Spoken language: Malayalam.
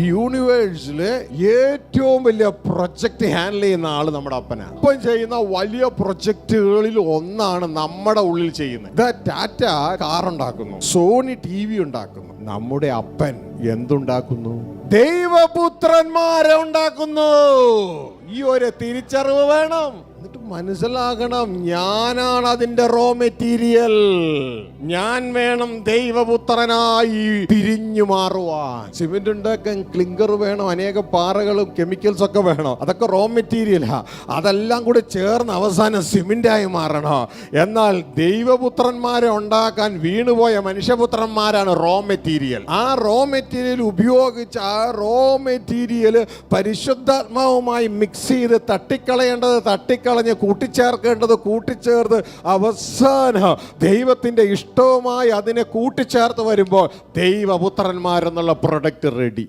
യൂണിവേഴ്സിലെ ഏറ്റവും വലിയ പ്രൊജക്ട് ഹാൻഡിൽ ചെയ്യുന്ന ആള് നമ്മുടെ അപ്പനാണ്. ഇപ്പം ചെയ്യുന്ന വലിയ പ്രൊജക്ടുകളിൽ ഒന്നാണ് നമ്മുടെ ഉള്ളിൽ ചെയ്യുന്നത്. ടാറ്റ കാർ ഉണ്ടാക്കുന്നു, സോണി TV ഉണ്ടാക്കുന്നു. നമ്മുടെ അപ്പൻ എന്തുണ്ടാക്കുന്നു? ദൈവപുത്രന്മാരെ ഉണ്ടാക്കുന്നു. ഈ ഒരു തിരിച്ചറിവ് വേണം. എന്നിട്ട് മനസ്സിലാകണം, ഞാനാണ് അതിന്റെ റോ മെറ്റീരിയൽ. ഞാൻ വേണം ദൈവപുത്രനായി തിരിഞ്ഞു മാറുവാൻ. സിമെന്റ് ഉണ്ടാക്കാൻ ക്ലിങ്കർ വേണം, അനേക പാറകളും കെമിക്കൽസ് ഒക്കെ വേണം. അതൊക്കെ റോ മെറ്റീരിയലാ. അതെല്ലാം കൂടി ചേർന്ന് അവസാനം സിമെന്റായി മാറണം. എന്നാൽ ദൈവപുത്രന്മാരെ ഉണ്ടാക്കാൻ വീണുപോയ മനുഷ്യപുത്രന്മാരാണ് റോ മെറ്റീരിയൽ. ആ റോ മെറ്റീരിയൽ ഉപയോഗിച്ച് ആ റോ മെറ്റീരിയൽ പരിശുദ്ധാത്മാവുമായി മിക്സ് ചെയ്ത് തട്ടിക്കളയേണ്ടത് തട്ടിക്കളഞ്ഞ് കൂട്ടിച്ചേർക്കേണ്ടത് കൂട്ടിച്ചേർത്ത് അവസാനം ദൈവത്തിന്റെ ഇഷ്ടവുമായി അതിനെ കൂട്ടിച്ചേർത്ത് വരുമ്പോൾ ദൈവപുത്രന്മാരെന്നുള്ള പ്രൊഡക്റ്റ് റെഡി.